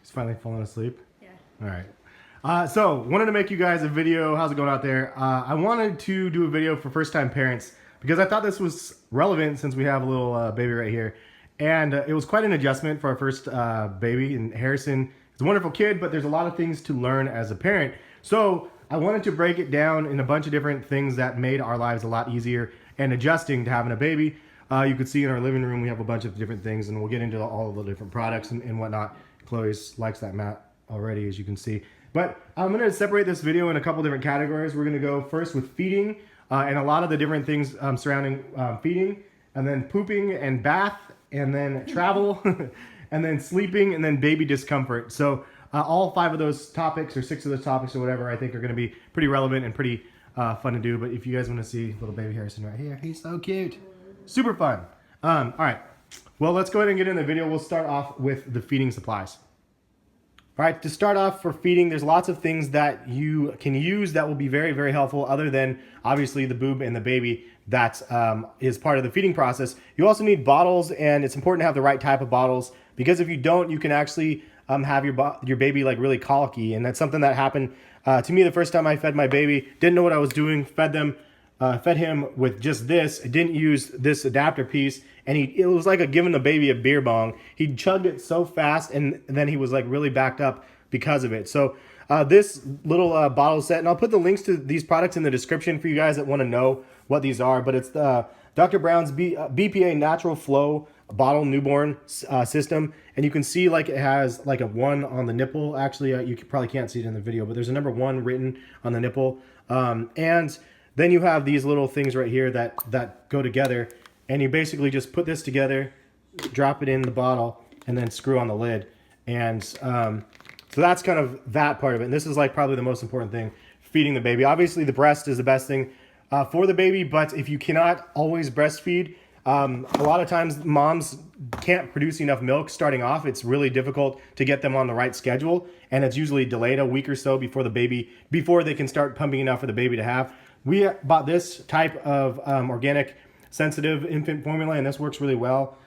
He's finally falling asleep. Yeah. All right. So wanted to make you guys a video. How's it going out there? I wanted to do a video for first-time parents because I thought this was relevant since we have a little baby right here. And it was quite an adjustment for our first baby. And Harrison is a wonderful kid, but there's a lot of things to learn as a parent. So I wanted to break it down in a bunch of different things that made our lives a lot easier and adjusting to having a baby. You could see in our living room we have a bunch of different things, and we'll get into all of the different products and whatnot. Chloe likes that mat already, as you can see. But I'm going to separate this video in a couple different categories. We're going to go first with feeding and a lot of the different things surrounding feeding, and then pooping and bath, and then travel, and then sleeping, and then baby discomfort. So all 5 of those topics, or 6 of those topics, or whatever, I think are going to be pretty relevant and pretty fun to do. But if you guys want to see little baby Harrison right here, he's so cute. Super fun. All right. Well, let's go ahead and get in the video. We'll start off with the feeding supplies. All right, to start off for feeding, there's lots of things that you can use that will be very, very helpful other than obviously the boob and the baby that is part of the feeding process. You also need bottles, and it's important to have the right type of bottles because if you don't, you can actually have your baby like really colicky, and that's something that happened to me the first time I fed my baby. Didn't know what I was doing, fed him with just this. I didn't use this adapter piece, and it was like giving the baby a beer bong. He chugged it so fast, and then he was like really backed up because of it. So this little bottle set, and I'll put the links to these products in the description for you guys that want to know what these are, but it's the Dr. Brown's BPA Natural Flow bottle newborn system, and you can see like it has like a 1 on the nipple. Actually, you probably can't see it in the video, but there's a number 1 written on the nipple, and then you have these little things right here that go together, and you basically just put this together, drop it in the bottle, and then screw on the lid. And so that's kind of that part of it. And this is like probably the most important thing, feeding the baby. Obviously, the breast is the best thing for the baby, but if you cannot always breastfeed, a lot of times moms can't produce enough milk starting off. It's really difficult to get them on the right schedule, and it's usually delayed a week or so before they can start pumping enough for the baby to have. We bought this type of organic sensitive infant formula, and this works really well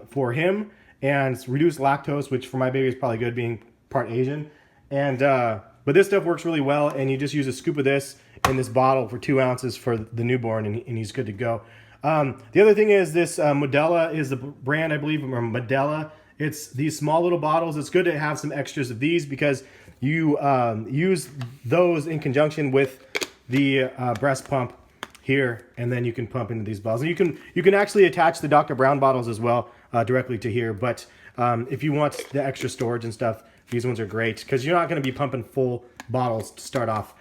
for him, and it's reduced lactose, which for my baby is probably good being part Asian. And but this stuff works really well, and you just use a scoop of this in this bottle for 2 ounces for the newborn, and he's good to go. The other thing is this Modella is the brand, I believe, or Modella. It's these small little bottles. It's good to have some extras of these because you use those in conjunction with the breast pump here, and then you can pump into these bottles. And you can actually attach the Dr. Brown bottles as well directly to here. But if you want the extra storage and stuff, these ones are great because you're not going to be pumping full bottles to start off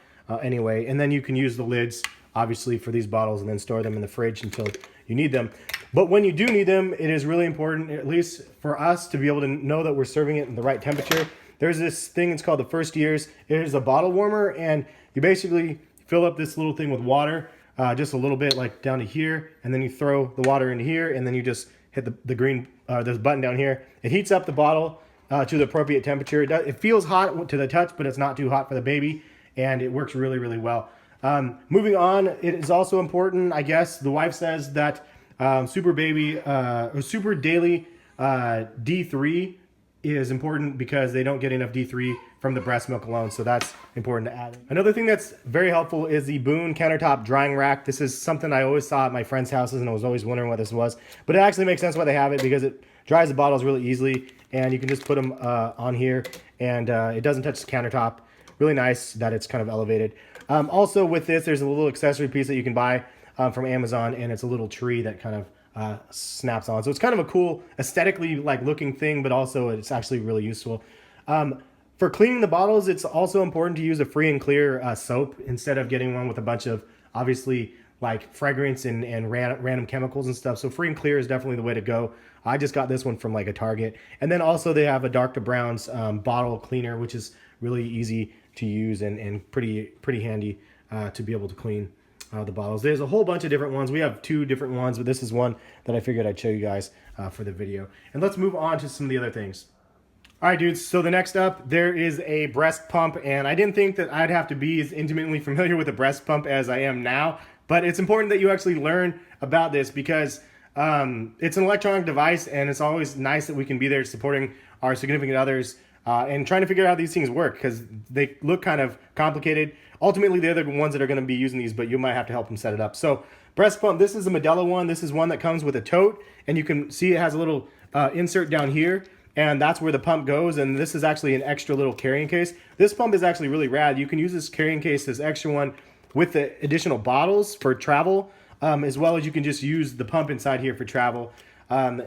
anyway. And then you can use the lids, obviously, for these bottles and then store them in the fridge until you need them. But when you do need them, it is really important, at least for us, to be able to know that we're serving it in the right temperature. There's this thing, it's called the First Years. It is a bottle warmer, and you basically fill up this little thing with water, just a little bit, like down to here, and then you throw the water into here, and then you just hit the green, this button down here. It heats up the bottle to the appropriate temperature. It feels hot to the touch, but it's not too hot for the baby, and it works really, really well. Moving on, it is also important, I guess, the wife says that Super Daily D3 is important because they don't get enough D3 from the breast milk alone, so that's important to add. Another thing that's very helpful is the Boone countertop drying rack. This is something I always saw at my friends' houses, and I was always wondering what this was, but it actually makes sense why they have it because it dries the bottles really easily, and you can just put them on here, and it doesn't touch the countertop. Really nice that it's kind of elevated. Also with this, there's a little accessory piece that you can buy from Amazon, and it's a little tree that kind of snaps on. So it's kind of a cool aesthetically like looking thing, but also it's actually really useful. For cleaning the bottles, it's also important to use a free and clear soap instead of getting one with a bunch of obviously like fragrance and random chemicals and stuff. So free and clear is definitely the way to go. I just got this one from like a Target. And then also they have a Dr. Brown's bottle cleaner, which is really easy to use and pretty handy to be able to clean the bottles. There's a whole bunch of different ones. We have 2 different ones, but this is one that I figured I'd show you guys for the video. And let's move on to some of the other things. All right, dudes, so the next up, there is a breast pump, and I didn't think that I'd have to be as intimately familiar with a breast pump as I am now, but it's important that you actually learn about this because it's an electronic device, and it's always nice that we can be there supporting our significant others and trying to figure out how these things work because they look kind of complicated. Ultimately, they're the ones that are going to be using these, but you might have to help them set it up. So breast pump, this is a Modelo one. This is one that comes with a tote, and you can see it has a little insert down here, and that's where the pump goes. And this is actually an extra little carrying case. This pump is actually really rad. You can use this carrying case, this extra one, with the additional bottles for travel, as well as you can just use the pump inside here for travel.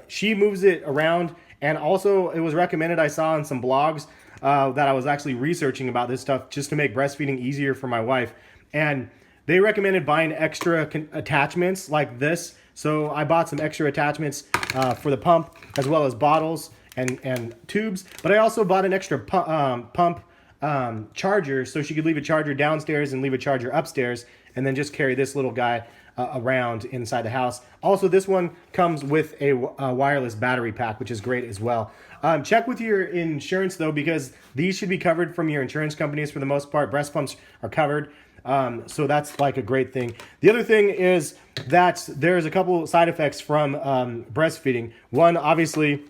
She moves it around, and also it was recommended, I saw on some blogs that I was actually researching about this stuff just to make breastfeeding easier for my wife. And they recommended buying extra attachments like this. So I bought some extra attachments for the pump, as well as bottles and tubes. But I also bought an extra pump charger, so she could leave a charger downstairs and leave a charger upstairs, and then just carry this little guy around inside the house. Also, this one comes with a wireless battery pack, which is great as well. Check with your insurance though, because these should be covered from your insurance companies for the most part. Breast pumps are covered. So that's like a great thing. The other thing is that there's a couple side effects from breastfeeding. One, obviously,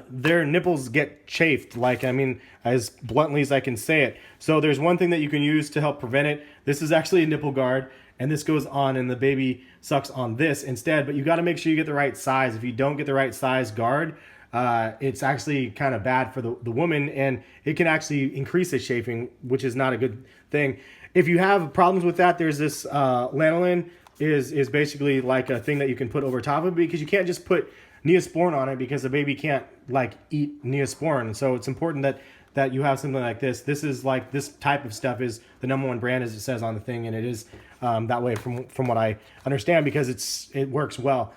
their nipples get chafed, like, I mean, as bluntly as I can say it. So there's one thing that you can use to help prevent it. This is actually a nipple guard, and this goes on and the baby sucks on this instead, but you got to make sure you get the right size. If you don't get the right size guard, it's actually kind of bad for the woman, and it can actually increase the chafing, which is not a good thing. If you have problems with that, there's this lanolin is basically like a thing that you can put over top of it, because you can't just put Neosporin on it because the baby can't like eat Neosporin. So it's important that you have something like this. This is like, this type of stuff is the #1 brand, as it says on the thing, and it is that way from what I understand, because it works well.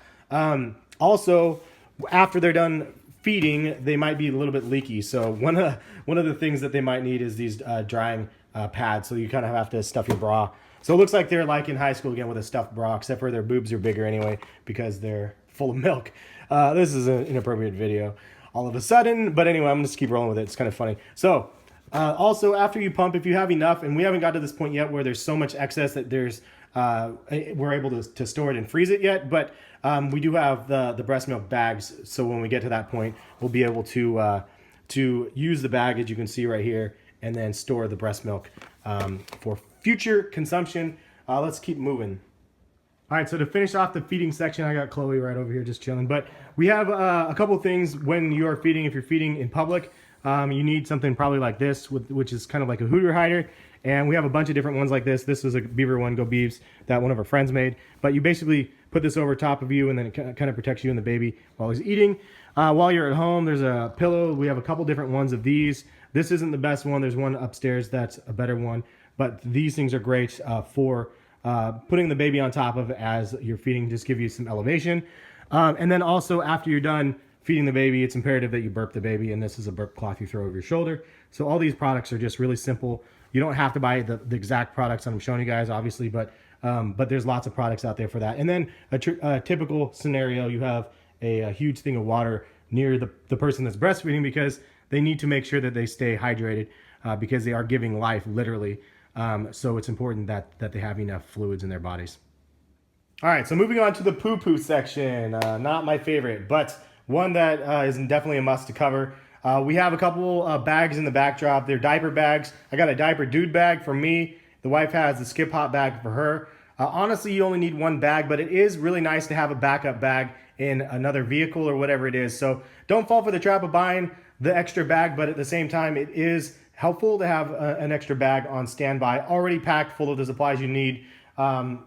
Also, after they're done feeding, they might be a little bit leaky. So one of the things that they might need is these drying pads. So you kind of have to stuff your bra. So it looks like they're like in high school again with a stuffed bra, except for their boobs are bigger anyway because they're full of milk. This is an inappropriate video all of a sudden, but anyway, I'm just keep rolling with it. It's kind of funny. So also, after you pump, if you have enough, and we haven't got to this point yet where there's so much excess that we're able to store it and freeze it yet, but we do have the breast milk bags. So when we get to that point, we'll be able to use the bag, as you can see right here, and then store the breast milk for future consumption. Let's keep moving. All right, so to finish off the feeding section, I got Chloe right over here just chilling. But we have a couple things when you are feeding. If you're feeding in public, you need something probably like this, which is kind of like a hooter hider. And we have a bunch of different ones like this. This is a Beaver one, Go Beavs, that one of our friends made. But you basically put this over top of you, and then it kind of protects you and the baby while he's eating. While you're at home, there's a pillow. We have a couple different ones of these. This isn't the best one. There's one upstairs that's a better one. But these things are great for putting the baby on top of as you're feeding, just give you some elevation. And then also, after you're done feeding the baby, it's imperative that you burp the baby, and this is a burp cloth you throw over your shoulder. So all these products are just really simple. You don't have to buy the exact products that I'm showing you guys, obviously, but there's lots of products out there for that. And then a typical scenario, you have a huge thing of water near the person that's breastfeeding, because they need to make sure that they stay hydrated, because they are giving life, literally. So it's important that they have enough fluids in their bodies. All right, so moving on to the poo-poo section. Not my favorite, but one that is definitely a must to cover. We have a couple bags in the backdrop. They're diaper bags. I got a diaper dude bag for me. The wife has the skip hop bag for her. Honestly, you only need one bag, but it is really nice to have a backup bag in another vehicle or whatever it is. So don't fall for the trap of buying the extra bag, but at the same time, it is helpful to have an extra bag on standby, already packed full of the supplies you need.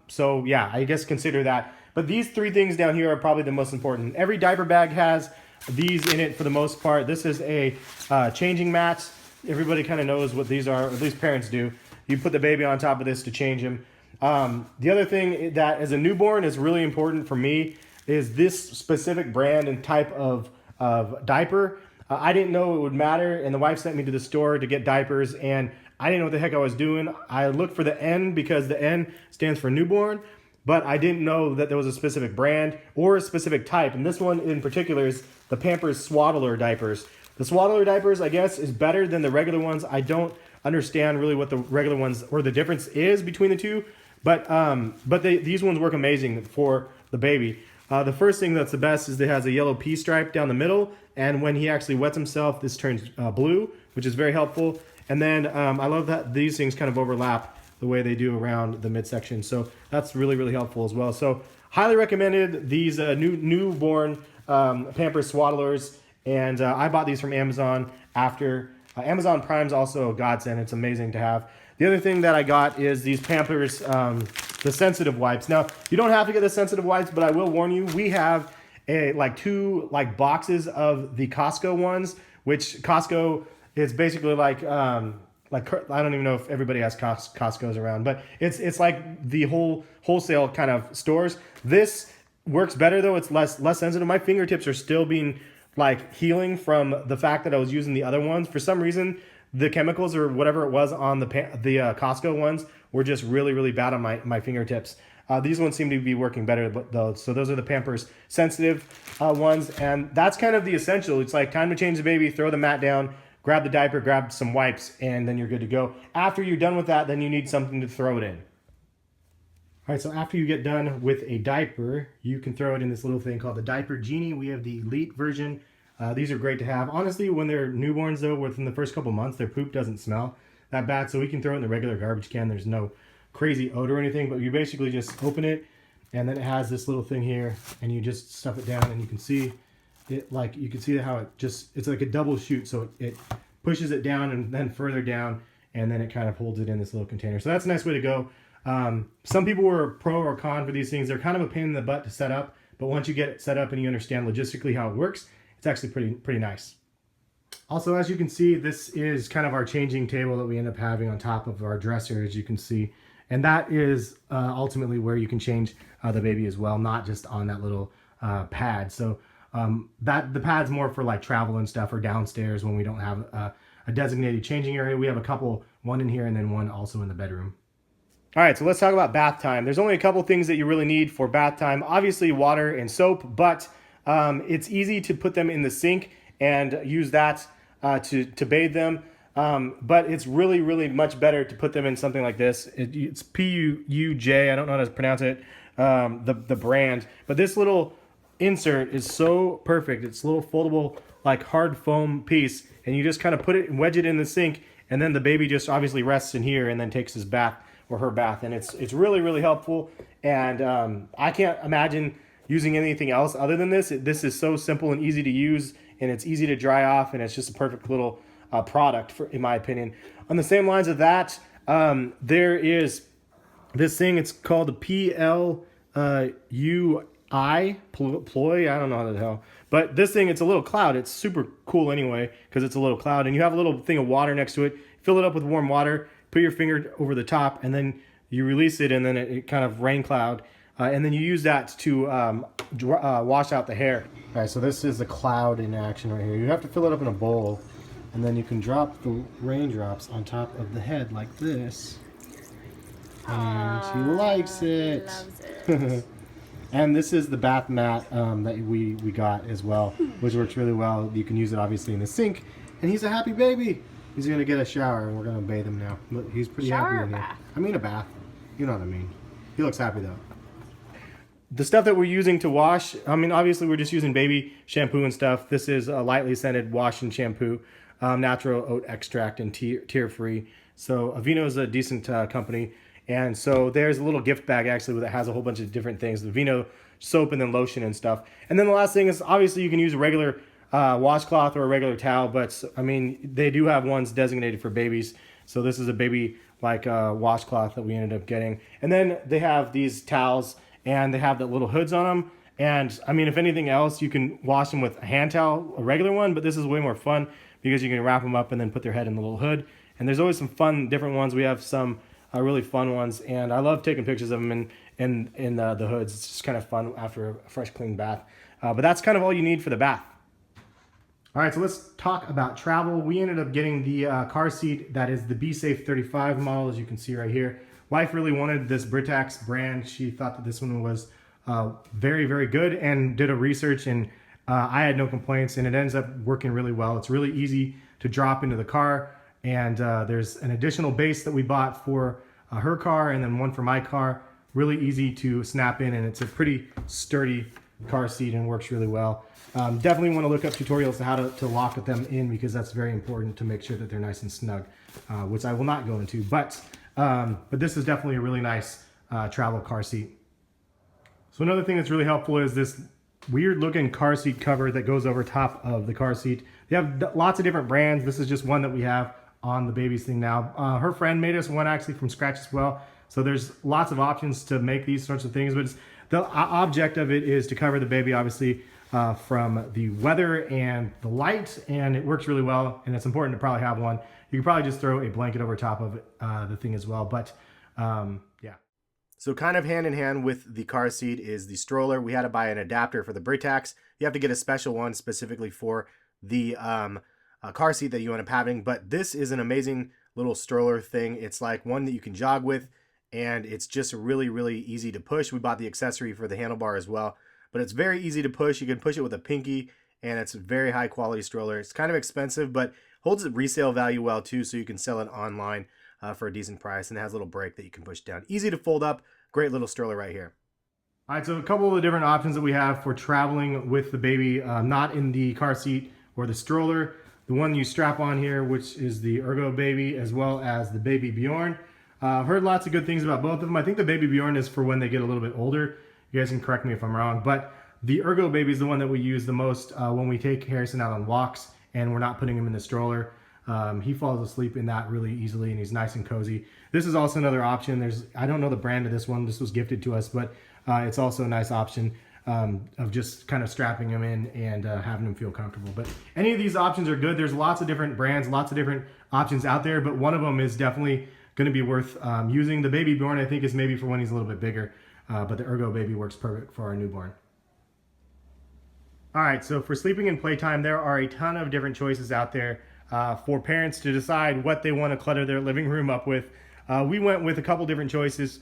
So yeah, I guess consider that. But these three things down here are probably the most important. Every diaper bag has these in it for the most part. This is a changing mat. Everybody kind of knows what these are, or at least parents do. You put the baby on top of this to change him. The other thing that as a newborn is really important for me is this specific brand and type of diaper. I didn't know it would matter, and the wife sent me to the store to get diapers, and I didn't know what the heck I was doing. I looked for the N because the N stands for newborn, but I didn't know that there was a specific brand or a specific type, and this one in particular is the Pampers Swaddler diapers. The Swaddler diapers, I guess, is better than the regular ones. I don't understand really what the regular ones or the difference is between the two, but these ones work amazing for the baby. The first thing that's the best is it has a yellow P stripe down the middle, and when he actually wets himself, this turns blue, which is very helpful. And then I love that these things kind of overlap the way they do around the midsection, so that's really, really helpful as well. So highly recommended these newborn Pampers swaddlers, and I bought these from Amazon after. Amazon Prime's also a godsend. It's amazing to have. The other thing that I got is these Pampers, the sensitive wipes. Now, you don't have to get the sensitive wipes, but I will warn you, we have two boxes of the Costco ones, which Costco is basically like I don't even know if everybody has Costco's around, but it's like the wholesale kind of stores. This works better though. It's less sensitive. My fingertips are still being healing from the fact that I was using the other ones. For some reason, the chemicals or whatever it was on the Costco ones were just really, really bad on my fingertips. These ones seem to be working better though. So those are the Pampers sensitive ones, and that's kind of the essential. It's like time to change the baby, throw the mat down, grab the diaper, grab some wipes, and then you're good to go. After you're done with that, then you need something to throw it in. All right, so after you get done with a diaper, you can throw it in this little thing called the Diaper Genie. We have the Elite version. These are great to have. Honestly, when they're newborns though, within the first couple months, their poop doesn't smell that bad, so we can throw it in the regular garbage can. There's no crazy odor or anything, but you basically just open it, and then it has this little thing here, and you just stuff it down, and you can see it, you can see how it's like a double chute, so it pushes it down and then further down, and then it kind of holds it in this little container. So that's a nice way to go. Some people were pro or con for these things. They're kind of a pain in the butt to set up, but once you get it set up and you understand logistically how it works, it's actually pretty nice. Also, as you can see, this is kind of our changing table that we end up having on top of our dresser, as you can see. And that is ultimately where you can change the baby as well, not just on that little pad. So the pad's more for travel and stuff, or downstairs when we don't have a designated changing area. We have a couple, one in here and then one also in the bedroom. All right, so let's talk about bath time. There's only a couple things that you really need for bath time. Obviously water and soap, but it's easy to put them in the sink and use that to bathe them. But it's really, really much better to put them in something like this. It's PUJ, I don't know how to pronounce it, the brand. But this little insert is so perfect. It's a little foldable, hard foam piece, and you just kind of put it and wedge it in the sink, and then the baby just obviously rests in here and then takes his bath or her bath. And it's really, really helpful. And I can't imagine using anything else other than this. This is so simple and easy to use, and it's easy to dry off, and it's just a perfect little product, in my opinion. On the same lines of that, there is this thing. It's called the PLUI Ploy. I don't know how the hell. But this thing, it's a little cloud. It's super cool anyway because it's a little cloud, and you have a little thing of water next to it. Fill it up with warm water. Put your finger over the top, and then you release it, and then it kind of rain cloud. And then you use that to wash out the hair. All right, so this is the cloud in action right here. You have to fill it up in a bowl, and then you can drop the raindrops on top of the head like this. And she likes it. Loves it. And this is the bath mat that we got as well, which works really well. You can use it obviously in the sink, and he's a happy baby. He's gonna get a shower, and we're gonna bathe him now. Look, he's pretty happy in here. I mean a bath. You know what I mean. He looks happy though. The stuff that we're using to wash, I mean, obviously we're just using baby shampoo and stuff. This is a lightly scented wash and shampoo, natural oat extract and tear-free. So Aveeno is a decent company. And so there's a little gift bag actually that has a whole bunch of different things. The Aveeno soap and then lotion and stuff. And then the last thing is obviously you can use a regular washcloth or a regular towel, but I mean, they do have ones designated for babies. So this is a baby washcloth that we ended up getting. And then they have these towels, and they have the little hoods on them. And I mean, if anything else, you can wash them with a hand towel, a regular one, but this is way more fun because you can wrap them up and then put their head in the little hood. And there's always some fun, different ones. We have some really fun ones, and I love taking pictures of them in the hoods. It's just kind of fun after a fresh, clean bath. But that's kind of all you need for the bath. All right, so let's talk about travel. We ended up getting the car seat that is the BeSafe 35 model, as you can see right here. Wife really wanted this britax brand. She thought that this one was very, very good, and did a research, and I had no complaints, and it ends up working really well. It's really easy to drop into the car, and there's an additional base that we bought for her car and then one for my car. Really easy to snap in, and it's a pretty sturdy car seat and works really well. Definitely want to look up tutorials to how to lock them in, because that's very important to make sure that they're nice and snug, which I will not go into. But this is definitely a really nice travel car seat. So another thing that's really helpful is this weird looking car seat cover that goes over top of the car seat. They have lots of different brands. This is just one that we have on the baby's thing now. Her friend made us one actually from scratch as well. So there's lots of options to make these sorts of things, but the object of it is to cover the baby, obviously, from the weather and the light, and it works really well, and it's important to probably have one. You can probably just throw a blanket over top of the thing as well, but yeah. So kind of hand in hand with the car seat is the stroller. We had to buy an adapter for the britax. You have to get a special one specifically for the car seat that you end up having, but this is an amazing little stroller thing. It's like one that you can jog with, and it's just really, really easy to push. We bought the accessory for the handlebar as well, but it's very easy to push. You can push it with a pinky, and it's a very high quality stroller. It's kind of expensive, but holds its resale value well too, so you can sell it online for a decent price, and it has a little brake that you can push down. Easy to fold up, great little stroller right here. All right, so a couple of the different options that we have for traveling with the baby, not in the car seat or the stroller. The one you strap on here, which is the Ergo Baby, as well as the Baby Bjorn. I've heard lots of good things about both of them. I think the Baby Bjorn is for when they get a little bit older. You guys can correct me if I'm wrong, but the Ergo Baby is the one that we use the most when we take Harrison out on walks and we're not putting him in the stroller. He falls asleep in that really easily, and he's nice and cozy. This is also another option. I don't know the brand of this one. This was gifted to us, but it's also a nice option of just kind of strapping him in and having him feel comfortable. But any of these options are good. There's lots of different brands, lots of different options out there, but one of them is definitely going to be worth using. The Baby Bjorn, I think, is maybe for when he's a little bit bigger, but the Ergo Baby works perfect for our newborn. All right, so for sleeping and playtime, there are a ton of different choices out there for parents to decide what they want to clutter their living room up with. We went with a couple different choices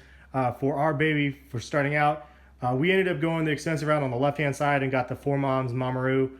for our baby for starting out. We ended up going the extensive route on the left-hand side and got the 4Moms Mamaroo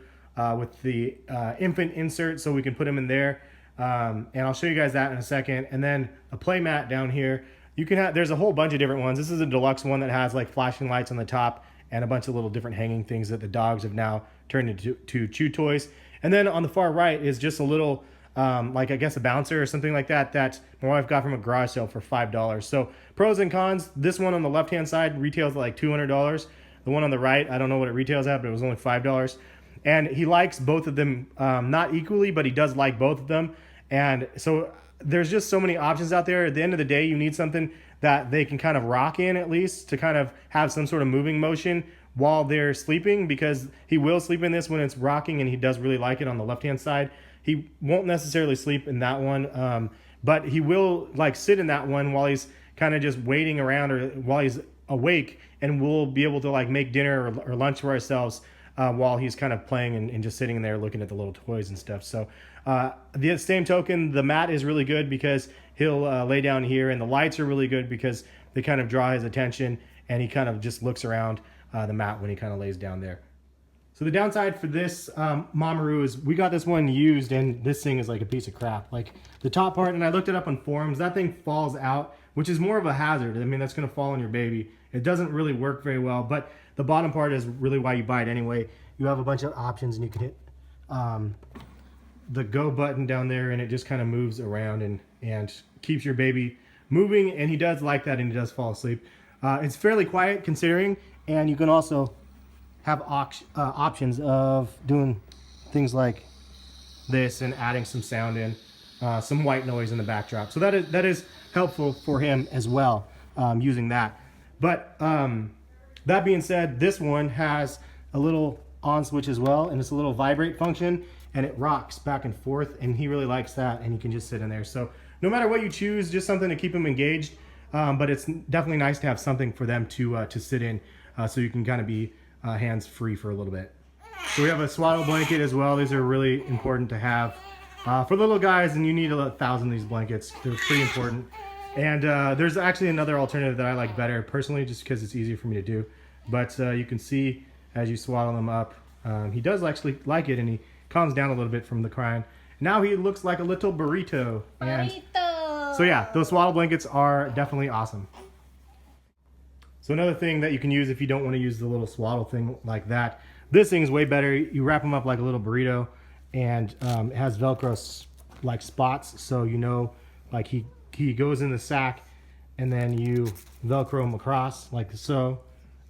with the infant insert, so we can put him in there. And I'll show you guys that in a second. And then a playmat down here. You can have, there's a whole bunch of different ones. This is a deluxe one that has like flashing lights on the top and a bunch of little different hanging things that the dogs have now turned into chew toys. And then on the far right is just a little, like I guess a bouncer or something like that, that my wife got from a garage sale for $5. So pros and cons, this one on the left-hand side retails at like $200. The one on the right, I don't know what it retails at, but it was only $5. And he likes both of them, not equally, but he does like both of them. And so there's just so many options out there. At the end of the day, you need something that they can kind of rock in, at least to kind of have some sort of moving motion while they're sleeping, because he will sleep in this when it's rocking, and he does really like it on the left-hand side. He won't necessarily sleep in that one, but he will like sit in that one while he's kind of just waiting around or while he's awake, and we'll be able to like make dinner or lunch for ourselves while he's kind of playing and just sitting there looking at the little toys and stuff. So the same token, the mat is really good because he'll lay down here, and the lights are really good because they kind of draw his attention, and he kind of just looks around the mat when he kind of lays down there. So the downside for this Mamaroo is we got this one used, and this thing is like a piece of crap. Like the top part, and I looked it up on forums, that thing falls out, which is more of a hazard. I mean, that's going to fall on your baby. It doesn't really work very well, but the bottom part is really why you buy it anyway. You have a bunch of options, and you can hit the go button down there, and it just kind of moves around and keeps your baby moving, and he does like that, and he does fall asleep. It's fairly quiet considering, and you can also have options of doing things like this and adding some sound in, some white noise in the backdrop. So that is helpful for him as well, using that. But that being said, this one has a little on switch as well, and it's a little vibrate function, and it rocks back and forth, and he really likes that, and he can just sit in there. So no matter what you choose, just something to keep him engaged, but it's definitely nice to have something for them to sit in, so you can kind of be hands-free for a little bit. So we have a swaddle blanket as well. These are really important to have for little guys, and you need 1,000 of these blankets. They're pretty important. And there's actually another alternative that I like better personally, just because it's easier for me to do. But you can see as you swaddle him up, he does actually like it, and he calms down a little bit from the crying. Now he looks like a little burrito. And so yeah, those swaddle blankets are definitely awesome. So another thing that you can use if you don't want to use the little swaddle thing like that, this thing's way better. You wrap them up like a little burrito, and it has Velcro like spots, so you know, like he goes in the sack, and then you Velcro him across like so,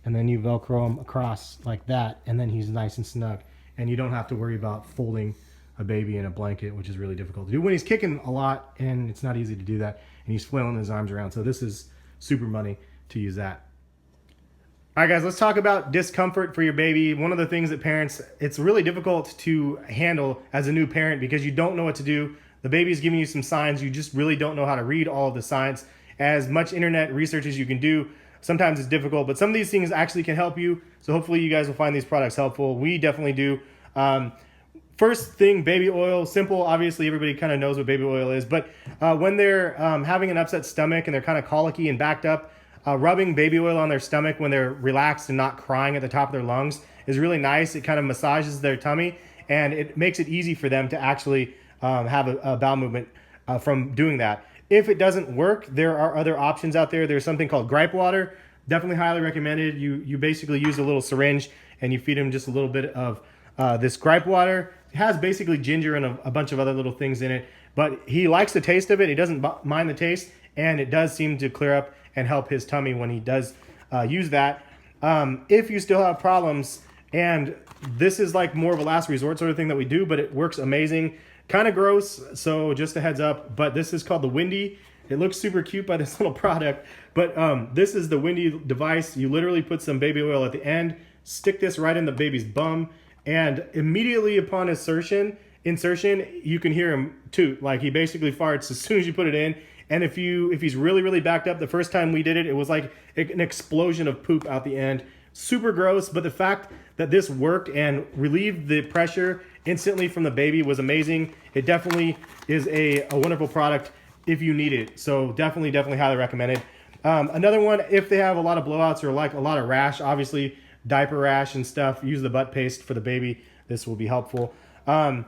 and then you Velcro him across like that, and then he's nice and snug, and you don't have to worry about folding a baby in a blanket, which is really difficult to do when he's kicking a lot, and it's not easy to do that, and he's flailing his arms around. So this is super money to use that. All right, guys, let's talk about discomfort for your baby. One of the things that parents, it's really difficult to handle as a new parent because you don't know what to do. The baby's giving you some signs. You just really don't know how to read all of the signs. As much internet research as you can do, sometimes it's difficult, but some of these things actually can help you. So hopefully you guys will find these products helpful. We definitely do. First thing, baby oil. Simple. Obviously, everybody kind of knows what baby oil is. But when they're having an upset stomach and they're kind of colicky and backed up, rubbing baby oil on their stomach when they're relaxed and not crying at the top of their lungs is really nice. It kind of massages their tummy, and it makes it easy for them to actually have a bowel movement from doing that. If it doesn't work, there are other options out there. There's something called gripe water. Definitely highly recommended. You basically use a little syringe and you feed them just a little bit of this gripe water. It has basically ginger and a bunch of other little things in it, but he likes the taste of it. He doesn't mind the taste, and it does seem to clear up and help his tummy when he does use that. If you still have problems, and this is like more of a last resort sort of thing that we do, but it works amazing. Kind of gross, so just a heads up, but this is called the Windy. It looks super cute by this little product, but this is the Windy device. You literally put some baby oil at the end, stick this right in the baby's bum, and immediately upon insertion, you can hear him toot. Like he basically farts as soon as you put it in. And if he's really, really backed up, the first time we did it, it was like an explosion of poop out the end. Super gross, but the fact that this worked and relieved the pressure instantly from the baby was amazing. It definitely is a wonderful product if you need it. So definitely highly recommended. Another one, if they have a lot of blowouts or like a lot of rash, obviously diaper rash and stuff, use the butt paste for the baby. This will be helpful. And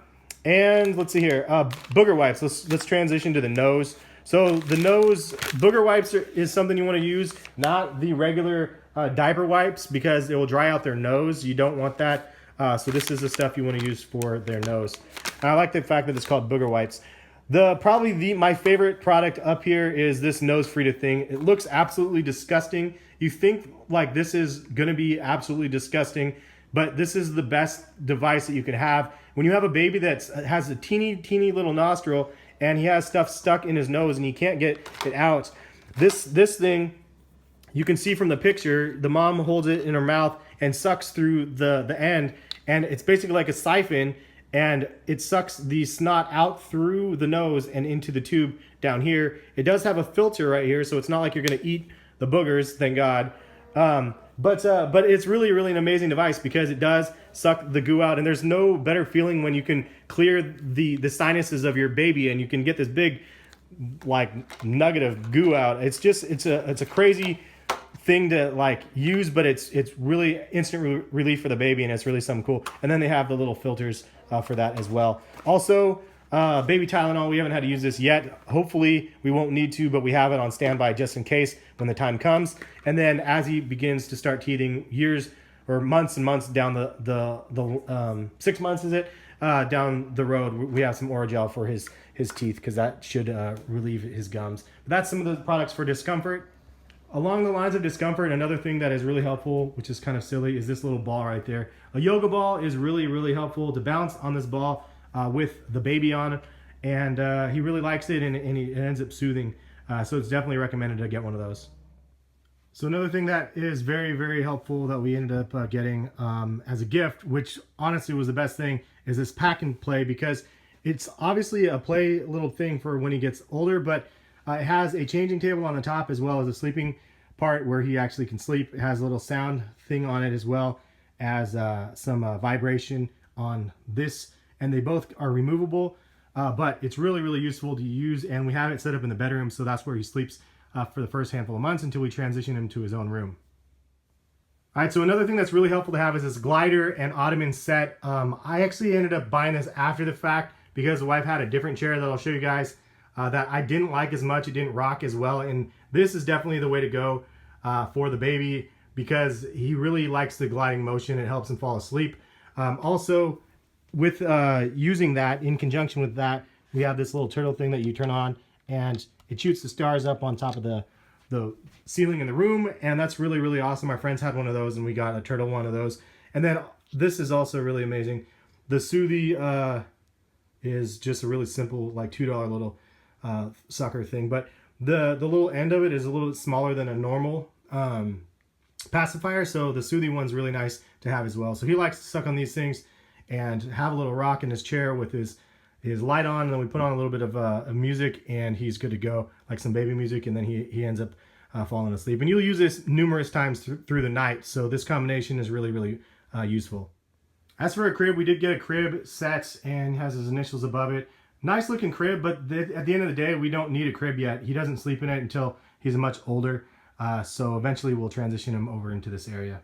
let's see here, booger wipes. Let's transition to the nose. So the nose booger wipes is something you want to use, not the regular diaper wipes, because it will dry out their nose. You don't want that. So this is the stuff you want to use for their nose. And I like the fact that it's called booger wipes. My favorite product up here is this nose Frida thing. It looks absolutely disgusting. You think like this is going to be absolutely disgusting, but this is the best device that you can have. When you have a baby that has a teeny little nostril and he has stuff stuck in his nose and he can't get it out, this thing, you can see from the picture, the mom holds it in her mouth and sucks through the end, and it's basically like a siphon, and it sucks the snot out through the nose and into the tube down here. It does have a filter right here, so it's not like you're going to eat the boogers, thank God. But it's really an amazing device because it does suck the goo out, and there's no better feeling when you can clear the sinuses of your baby and you can get this big like nugget of goo out. It's a crazy thing to like use, but it's really instant relief for the baby, and it's really something cool. And then they have the little filters for that as well. Also, baby Tylenol, we haven't had to use this yet. Hopefully we won't need to, but we have it on standby just in case when the time comes. And then as he begins to start teething, years or months and months down the 6 months is it, down the road, we have some Oragel for his teeth, because that should relieve his gums. But that's some of the products for discomfort. Along the lines of discomfort, another thing that is really helpful, which is kind of silly, is this little ball right there. A yoga ball is really helpful to bounce on this ball with the baby on it, and he really likes it, and it ends up soothing. So it's definitely recommended to get one of those. So another thing that is very helpful that we ended up getting as a gift, which honestly was the best thing, is this pack and play, because it's obviously a play little thing for when he gets older, but it has a changing table on the top as well as a sleeping part where he actually can sleep. It has a little sound thing on it as well as some vibration on this, and they both are removable, but it's really useful to use, and we have it set up in the bedroom, so that's where he sleeps for the first handful of months until we transition him to his own room. All right, so another thing that's really helpful to have is this glider and Ottoman set. I actually ended up buying this after the fact because the wife had a different chair that I'll show you guys that I didn't like as much. It didn't rock as well, and this is definitely the way to go. for the baby because he really likes the gliding motion. It helps him fall asleep. Also, with using that, in conjunction with that, we have this little turtle thing that you turn on, and it shoots the stars up on top of the ceiling in the room, and that's really, really awesome. My friends had one of those, and we got a turtle one of those. And then this is also really amazing. The Soothie is just a really simple, like $2 little sucker thing, but the little end of it is a little bit smaller than a normal pacifier, so the Soothie one's really nice to have as well. So he likes to suck on these things and have a little rock in his chair with his light on, and then we put on a little bit of music, and he's good to go, like some baby music, and then he ends up falling asleep. And you'll use this numerous times through the night, so this combination is really, really useful. As for a crib, we did get a crib set and has his initials above it. Nice looking crib, but at the end of the day, we don't need a crib yet. He doesn't sleep in it until he's much older, so eventually we'll transition him over into this area.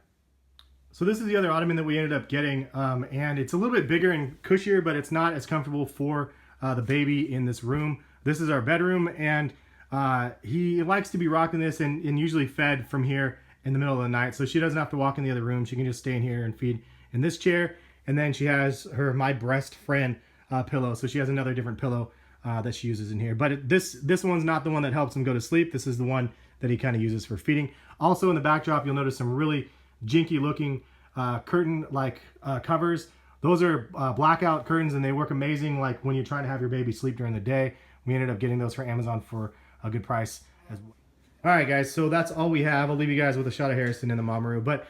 So this is the other Ottoman that we ended up getting, and it's a little bit bigger and cushier, but it's not as comfortable for the baby in this room. This is our bedroom, and he likes to be rocking this and usually fed from here in the middle of the night, so she doesn't have to walk in the other room. She can just stay in here and feed in this chair, and then she has her My Breast Friend pillow, so she has another different pillow that she uses in here. But this one's not the one that helps him go to sleep. This is the one that he kind of uses for feeding. Also in the backdrop, you'll notice some really jinky looking curtain like covers. Those are blackout curtains, and they work amazing like when you're trying to have your baby sleep during the day. We ended up getting those for Amazon for a good price as well. All right, guys, so that's all we have. I'll leave you guys with a shot of Harrison in the Mamaru. But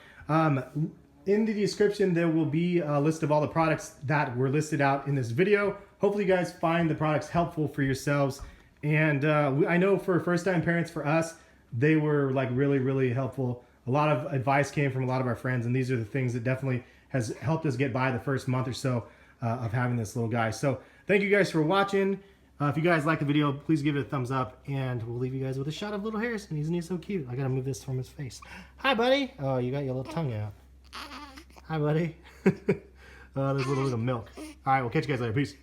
in the description, there will be a list of all the products that were listed out in this video. Hopefully you guys find the products helpful for yourselves. And I know for first-time parents, for us, they were like really, really helpful. A lot of advice came from a lot of our friends, and these are the things that definitely has helped us get by the first month or so of having this little guy. So thank you guys for watching. If you guys like the video, please give it a thumbs up, and we'll leave you guys with a shot of little Harrison. Isn't he so cute? I gotta move this from his face. Hi, buddy. Oh, you got your little tongue out. Hi, buddy. There's a little bit of milk. All right, we'll catch you guys later. Peace.